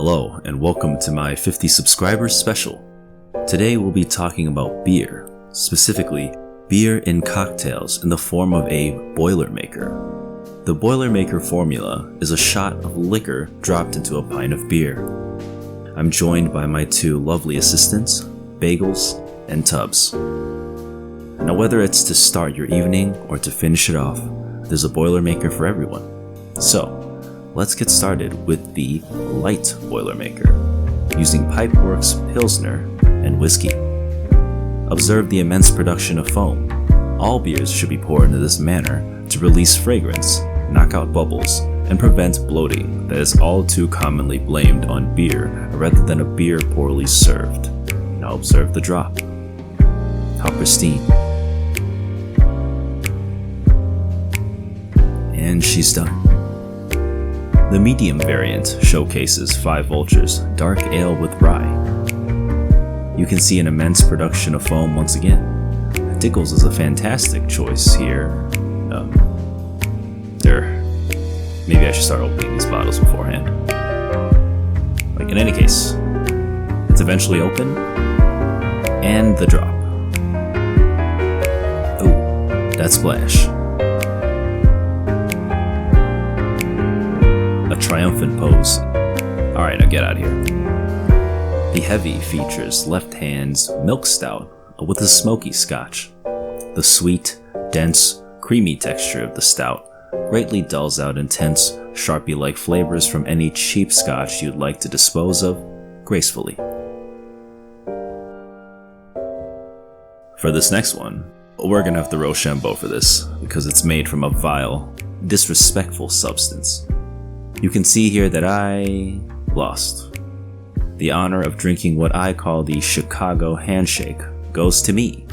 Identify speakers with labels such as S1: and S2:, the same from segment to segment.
S1: Hello, and welcome to my 50 subscribers special. Today we'll be talking about beer, specifically beer in cocktails in the form of a boilermaker. The boilermaker formula is a shot of liquor dropped into a pint of beer. I'm joined by my two lovely assistants, Bagels and Tubbs. Now whether it's to start your evening or to finish it off, there's a boilermaker for everyone. So, let's get started with the light boilermaker, using Pipeworks Pilsner and whiskey. Observe the immense production of foam. All beers should be poured into this manner to release fragrance, knock out bubbles, and prevent bloating that is all too commonly blamed on beer rather than a beer poorly served. Now observe the drop. How pristine. And she's done. The medium variant showcases 5 Vultures Dark Ale with Rye. You can see an immense production of foam once again. Dickles is a fantastic choice here. Maybe I should start opening these bottles beforehand. In any case, it's eventually open, and the drop. Ooh, that splash. A triumphant pose. Alright, now get out of here. The heavy features Left Hand's milk stout with a smoky scotch. The sweet, dense, creamy texture of the stout greatly dulls out intense, Sharpie-like flavors from any cheap scotch you'd like to dispose of gracefully. For this next one, we're gonna have to Rochambeau for this, because it's made from a vile, disrespectful substance. You can see here that I lost. The honor of drinking what I call the Chicago handshake goes to me,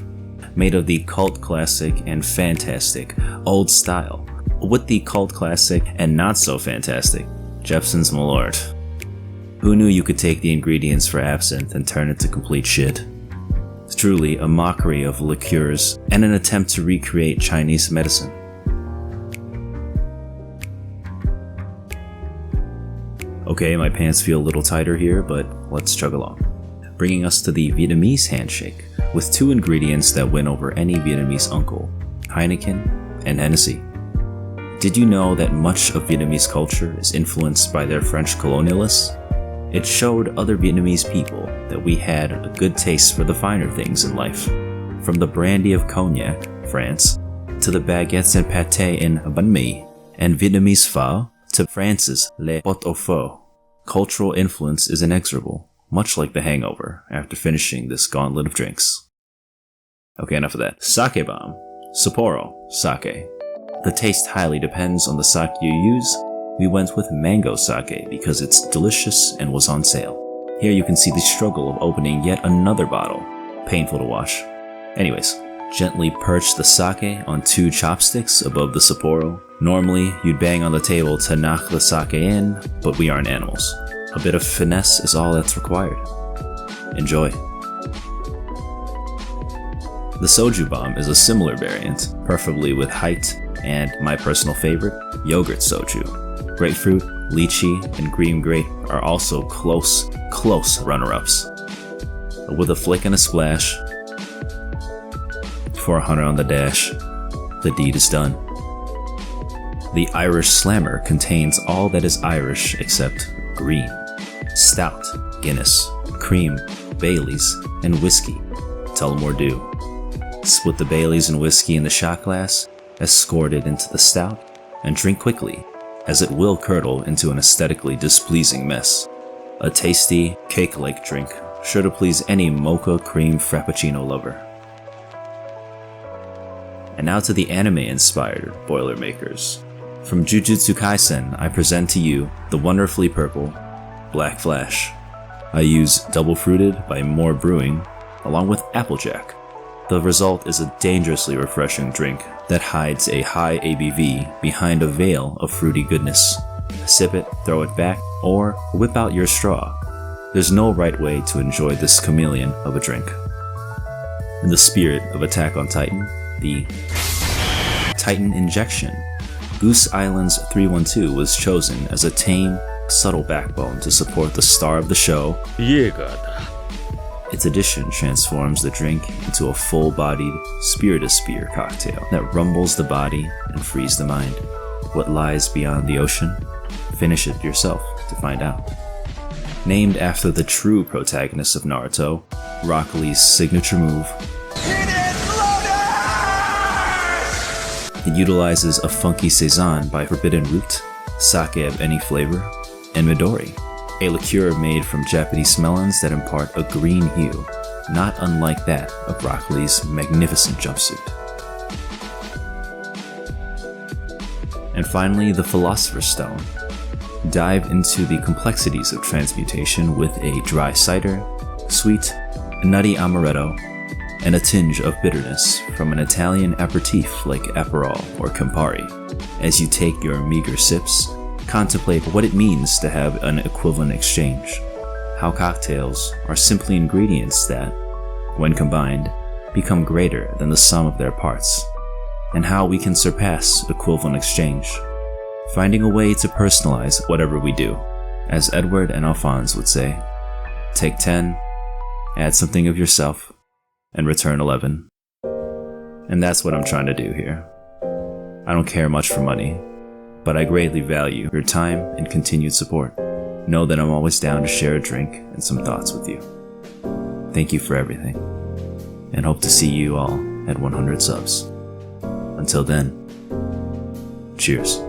S1: made of the cult classic and fantastic old style, with the cult classic and not so fantastic Jeppson's malort. Who knew you could take the ingredients for absinthe and turn it to complete shit? It's truly a mockery of liqueurs and an attempt to recreate Chinese medicine. Okay, my pants feel a little tighter here, but let's chug along. Bringing us to the Vietnamese handshake, with 2 ingredients that win over any Vietnamese uncle, Heineken and Hennessy. Did you know that much of Vietnamese culture is influenced by their French colonialists? It showed other Vietnamese people that we had a good taste for the finer things in life. From the brandy of Cognac, France, to the baguettes and pâté in banh mi, and Vietnamese pho, to France's le pot au feu. Cultural influence is inexorable, much like the hangover after finishing this gauntlet of drinks. Okay, enough of that. Sake bomb. Sapporo sake. The taste highly depends on the sake you use. We went with mango sake because it's delicious and was on sale. Here you can see the struggle of opening yet another bottle. Painful to watch. Anyways, gently perch the sake on 2 chopsticks above the Sapporo. Normally, you'd bang on the table to knock the sake in, but we aren't animals. A bit of finesse is all that's required. Enjoy. The soju bomb is a similar variant, preferably with hite and, my personal favorite, yogurt soju. Grapefruit, lychee, and green grape are also close runner-ups. With a flick and a splash, for 100 on the dash, the deed is done. The Irish Slammer contains all that is Irish except green. Stout, Guinness, cream, Baileys, and whiskey. Tullamore Dew. Split the Baileys and whiskey in the shot glass, escort it into the stout, and drink quickly, as it will curdle into an aesthetically displeasing mess. A tasty, cake-like drink, sure to please any mocha cream frappuccino lover. And now to the anime-inspired Boilermakers. From Jujutsu Kaisen, I present to you the wonderfully purple Black Flash. I use Double Fruited by More Brewing, along with Applejack. The result is a dangerously refreshing drink that hides a high ABV behind a veil of fruity goodness. Sip it, throw it back, or whip out your straw. There's no right way to enjoy this chameleon of a drink. In the spirit of Attack on Titan, the Titan Injection, Goose Island's 312 was chosen as a tame, subtle backbone to support the star of the show,
S2: Jäger.
S1: its addition transforms the drink into a full-bodied, spiritus beer cocktail that rumbles the body and frees the mind. What lies beyond the ocean? Finish it yourself to find out. Named after the true protagonist of Naruto, Rock Lee's signature move, it utilizes a funky saison by forbidden root, sake of any flavor, and midori, a liqueur made from Japanese melons that impart a green hue, not unlike that of Rock Lee's magnificent jumpsuit. And finally, the Philosopher's Stone. Dive into the complexities of transmutation with a dry cider, sweet, nutty amaretto, and a tinge of bitterness from an Italian aperitif like aperol or campari. As you take your meager sips, contemplate what it means to have an equivalent exchange, how cocktails are simply ingredients that, when combined, become greater than the sum of their parts, and how we can surpass equivalent exchange, finding a way to personalize whatever we do. As Edward and Alphonse would say, take 10, add something of yourself, and return 11. And that's what I'm trying to do here. I don't care much for money, but I greatly value your time and continued support. Know that I'm always down to share a drink and some thoughts with you. Thank you for everything, and hope to see you all at 100 subs. Until then, cheers.